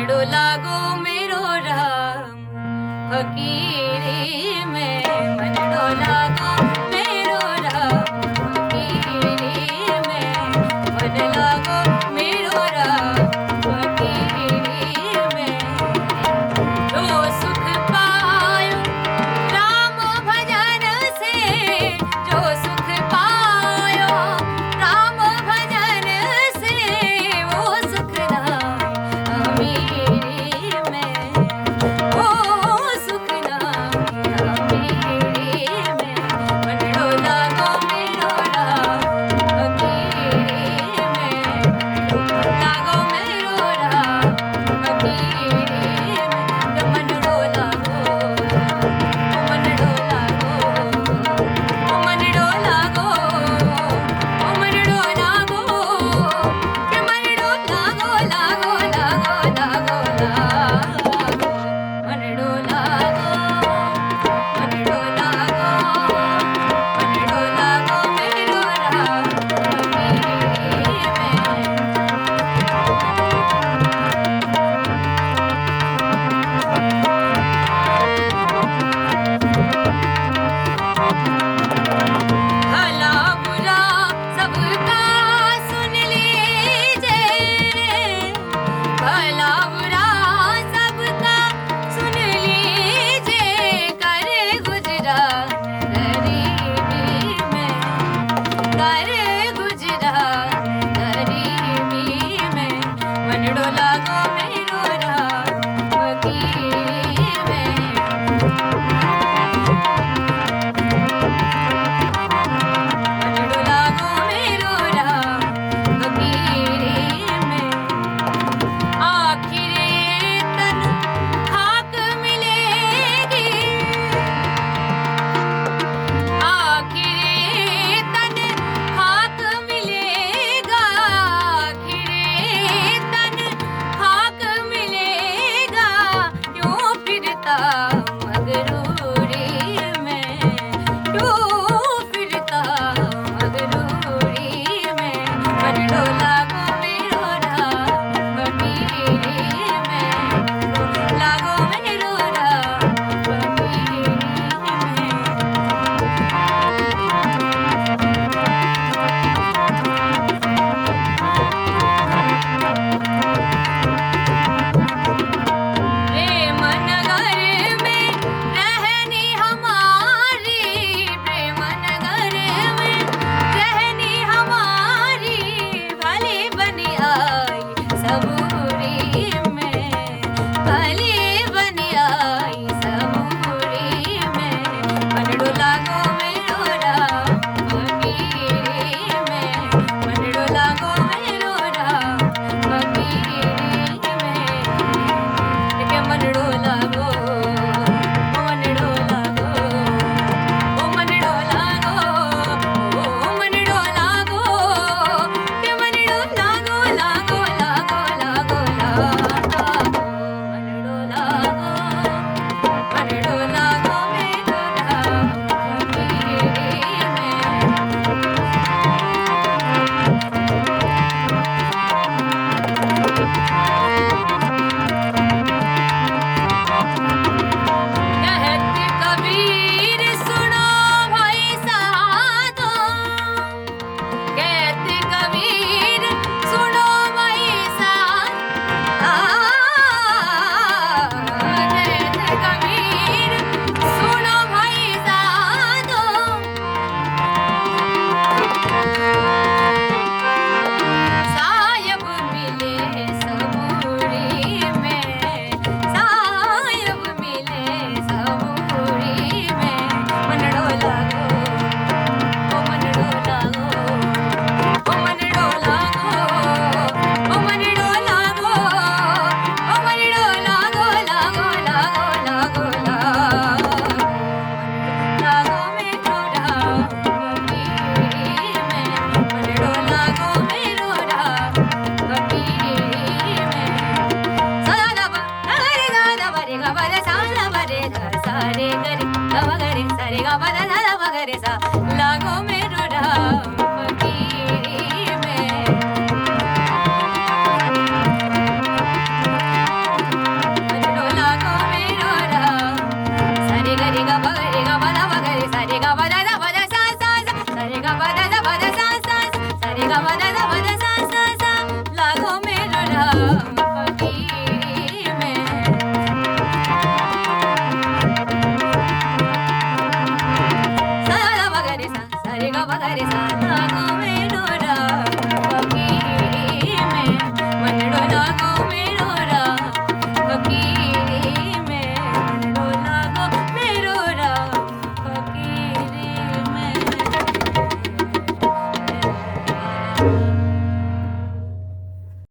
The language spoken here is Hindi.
मनड़ो लागो मेरो राम फकीरी में, मनड़ो लागो मेरो राम फकीरी में, मन लागो मेरो राम फकीरी में। जो सुख पायो राम भजन से, जो सुख पायो राम भजन से, वो सुख नाम अमीरी में, वो सुख नाम अमीरी में। मनड़ो लागो मेरो राम फकीरी में, लागो मेरो राम फकीरी में। तो मनड़ो लागो, ओ मनड़ो लागो, ओ मनड़ो लागो, ओ मनड़ो लागो, के मनड़ो लागो लागो लागो लागो लागो, मनड़ो लागो, मनड़ो लागो, मनड़ो लागो मेरो राम फकीरी में। भला बुरा सबका सुन लीजिए, भला बुरा सबका सुन लीजिए, करे गुजरात गरीबी में, करे गुजरात गरीबी में। मनड़ो लागो मेरो राम फकीरी में, मनड़ो लागो मेरो राम फकीरी में। आखिरे तन खाक मिलेगी, आखिरे तन खाक मिलेगा, आखिरे तन खाक मिलेगा। क्यों फिरता मगरूरी में, क्यों फिरता मगरूरी में। मनड़ो लागो मेरो राम फकीरी में, लागो मेरो राम फकीरी में। प्रेम नगर में रहनी हमारी, प्रेम नगर में रहनी हमारी, भली बनी आई सबूरी में, भली बनी आई सबूरी में। मनड़ो लागो मेरो राम फकीरी में, मनड़ो लागो मेरो राम फकीरी में। के मनड़ो लागो, ओ मनड़ो लागो, ओ मनड़ो लागो, ओ मनड़ो लागो, के मनड़ो लागो लागो लागो लागो लागो, मनड़ो लागो, मनड़ो लागो मेरो राम फकीरी में। कहत कबीर सुनो भाई साधो, कहत कबीर सुनो भाई साधो, कहत कबीर सुनो भाई साधो। सायब मिले सबूरी में, सायब मिले सबूरी में। मनड़ो लागो, ओ मनड़ो लागो, ओ मनड़ो लागो, ओ मनड़ो लागो, ओ मनड़ो लागो लागो लागो लागो लागो, लागो मेरो राम फकीरी में, मनड़ो लागो मेरो राम फकीरी में। सदा ब रे गा दा ब रे गा ब रे सा दा ब रे गा सा रे ग रे गा ब ग रे सा रे गा ब दा दा ब ग रे सा। लागो मेरो राम फकीरी में। रे ग ग रे सा ला ग वे नो